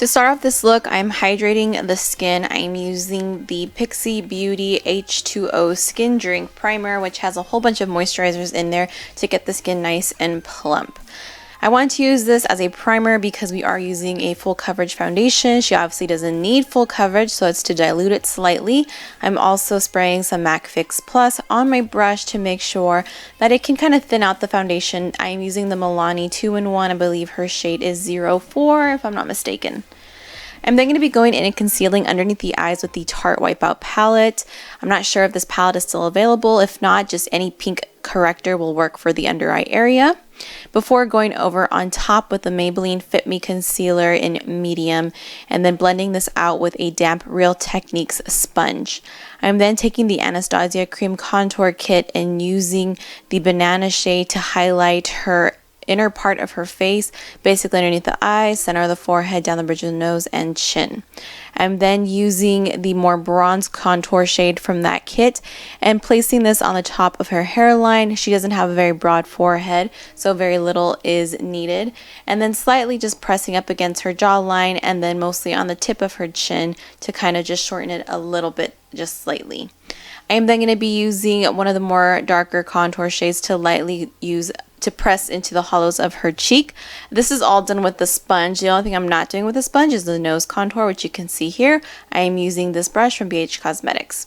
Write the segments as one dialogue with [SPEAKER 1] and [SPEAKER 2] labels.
[SPEAKER 1] To start off this look, I'm hydrating the skin. I'm using the Pixi Beauty H2O Skin Drink Primer, which has a whole bunch of moisturizers in there to get the skin nice and plump. I want to use this as a primer because we are using a full coverage foundation. She obviously doesn't need full coverage, so it's to dilute it slightly. I'm also spraying some MAC Fix Plus on my brush to make sure that it can kind of thin out the foundation. I'm using the Milani 2-in-1. I believe her shade is 04 if I'm not mistaken. I'm then going to be going in and concealing underneath the eyes with the Tarte Wipeout palette. I'm not sure if this palette is still available. If not, just any pink corrector will work for the under eye area. Before going over on top with the Maybelline Fit Me Concealer in medium and then blending this out with a damp Real Techniques sponge. I'm then taking the Anastasia Cream Contour Kit and using the banana shade to highlight her inner part of her face, basically underneath the eyes, center of the forehead, down the bridge of the nose, and chin. I'm then using the more bronze contour shade from that kit and placing this on the top of her hairline. She doesn't have a very broad forehead, so very little is needed. And then slightly just pressing up against her jawline and then mostly on the tip of her chin to kind of just shorten it a little bit, just slightly. I am then going to be using one of the more darker contour shades to lightly use to press into the hollows of her cheek. This is all done with the sponge. The only thing I'm not doing with the sponge is the nose contour, which you can see here. I am using this brush from BH Cosmetics.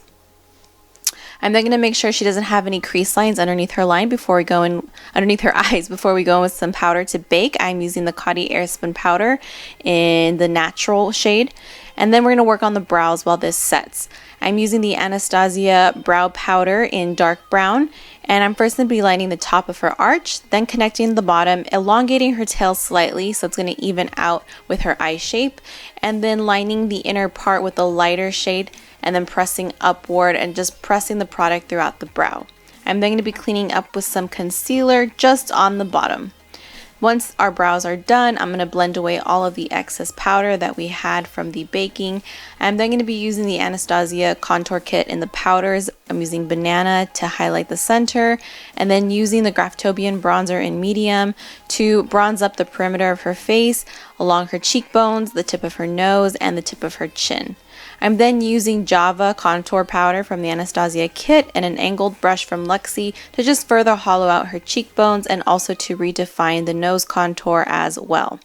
[SPEAKER 1] I'm then going to make sure she doesn't have any crease lines underneath her line before we go in, underneath her eyes before we go in with some powder to bake. I'm using the Coty aisrpun powder in the natural shade. And then we're going to work on the brows while this sets. I'm using the Anastasia brow powder in dark brown, and I'm first going to be lining the top of her arch, then connecting the bottom, elongating her tail slightly so it's going to even out with her eye shape, and then lining the inner part with a lighter shade and then pressing upward and just pressing the product throughout the brow. I'm then going to be cleaning up with some concealer just on the bottom. Once our brows are done, I'm going to blend away all of the excess powder that we had from the baking. I'm then going to be using the Anastasia contour kit in the powders. I'm using banana to highlight the center and then using the graftobian bronzer in medium to bronze up the perimeter of her face, along her cheekbones, the tip of her nose, and the tip of her chin. I'm then using Java contour powder from the Anastasia kit and an angled brush from Luxie to just further hollow out her cheekbones and also to redefine the nose contour as well.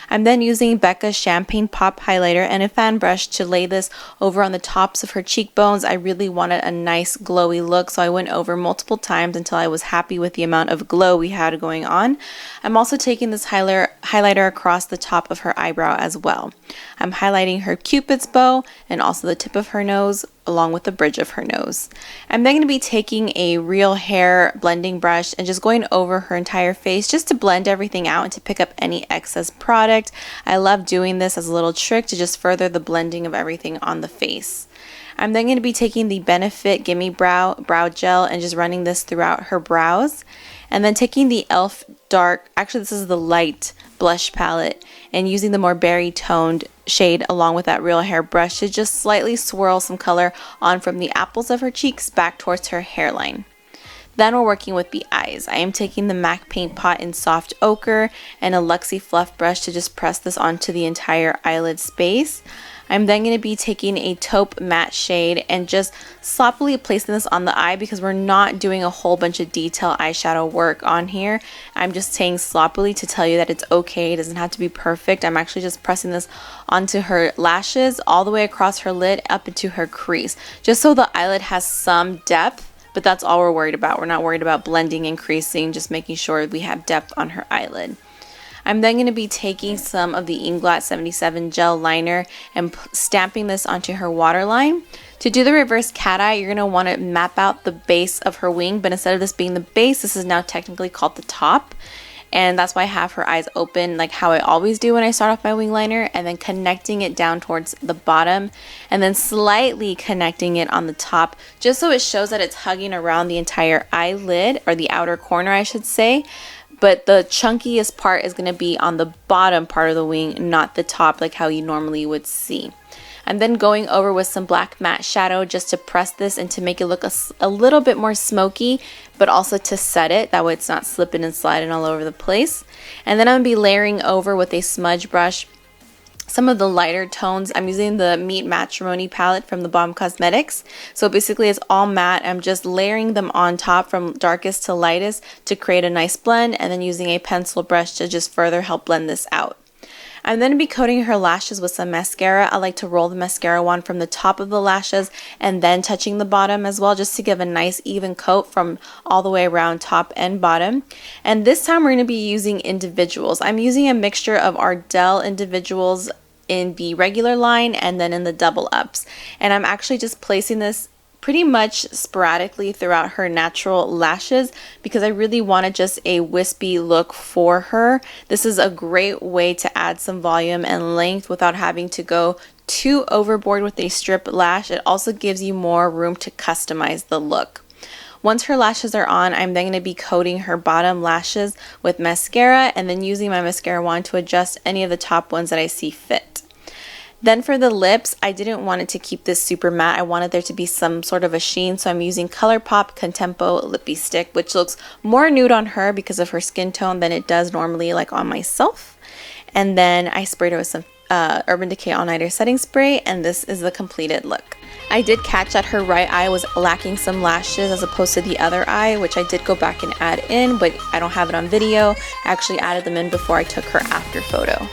[SPEAKER 1] I'm then using Becca Champagne Pop Highlighter and a fan brush to lay this over on the tops of her cheekbones. I really wanted a nice glowy look, so I went over multiple times until I was happy with the amount of glow we had going on. I'm also taking this highlighter across the top of her eyebrow as well. I'm highlighting her cupid's bow and also the tip of her nose along with the bridge of her nose. I'm then going to be taking a real hair blending brush and just going over her entire face just to blend everything out and to pick up any excess product. I love doing this as a little trick to just further the blending of everything on the face. I'm then going to be taking the Benefit Gimme Brow Gel and just running this throughout her brows. And then taking the e.l.f. dark, actually this is the light blush palette, and using the more berry toned shade along with that real hair brush to just slightly swirl some color on from the apples of her cheeks back towards her hairline. Then we're working with the eyes. I am taking the MAC Paint Pot in soft ochre and a Luxie fluff brush to just press this onto the entire eyelid space. I'm then going to be taking a taupe matte shade and just sloppily placing this on the eye because we're not doing a whole bunch of detail eyeshadow work on here. I'm just saying sloppily to tell you that it's okay. It doesn't have to be perfect. I'm actually just pressing this onto her lashes all the way across her lid up into her crease, just so the eyelid has some depth. But that's all we're worried about. We're not worried about blending and creasing, just making sure we have depth on her eyelid. I'm then going to be taking some of the Inglot 77 gel liner and stamping this onto her waterline. To do the reverse cat eye, you're going to want to map out the base of her wing, but instead of this being the base, this is now technically called the top. And that's why I have her eyes open like how I always do when I start off my wing liner, and then connecting it down towards the bottom and then slightly connecting it on the top just so it shows that it's hugging around the entire eyelid, or the outer corner I should say. But the chunkiest part is going to be on the bottom part of the wing, not the top like how you normally would see. I'm then going over with some black matte shadow just to press this and to make it look a little bit more smoky, but also to set it. That way it's not slipping and sliding all over the place. And then I'm going to be layering over with a smudge brush some of the lighter tones. I'm using the Meet Matrimony palette from the Balm Cosmetics. So basically it's all matte. I'm just layering them on top from darkest to lightest to create a nice blend, and then using a pencil brush to just further help blend this out. I'm going to be coating her lashes with some mascara. I like to roll the mascara wand from the top of the lashes and then touching the bottom as well, just to give a nice even coat from all the way around top and bottom. And this time we're going to be using individuals. I'm using a mixture of Ardel individuals in the regular line and then in the double ups. And I'm actually just placing this pretty much sporadically throughout her natural lashes because I really wanted just a wispy look for her. This is a great way to add some volume and length without having to go too overboard with a strip lash. It also gives you more room to customize the look. Once her lashes are on, I'm then going to be coating her bottom lashes with mascara and then using my mascara wand to adjust any of the top ones that I see fit. Then for the lips, I didn't want it to keep this super matte. I wanted there to be some sort of a sheen, so I'm using ColourPop Contempo Lippie Stick, which looks more nude on her because of her skin tone than it does normally like on myself. And then I sprayed her with some Urban Decay All Nighter Setting Spray, and this is the completed look. I did catch that her right eye was lacking some lashes as opposed to the other eye, which I did go back and add in, but I don't have it on video. I actually added them in before I took her after photo.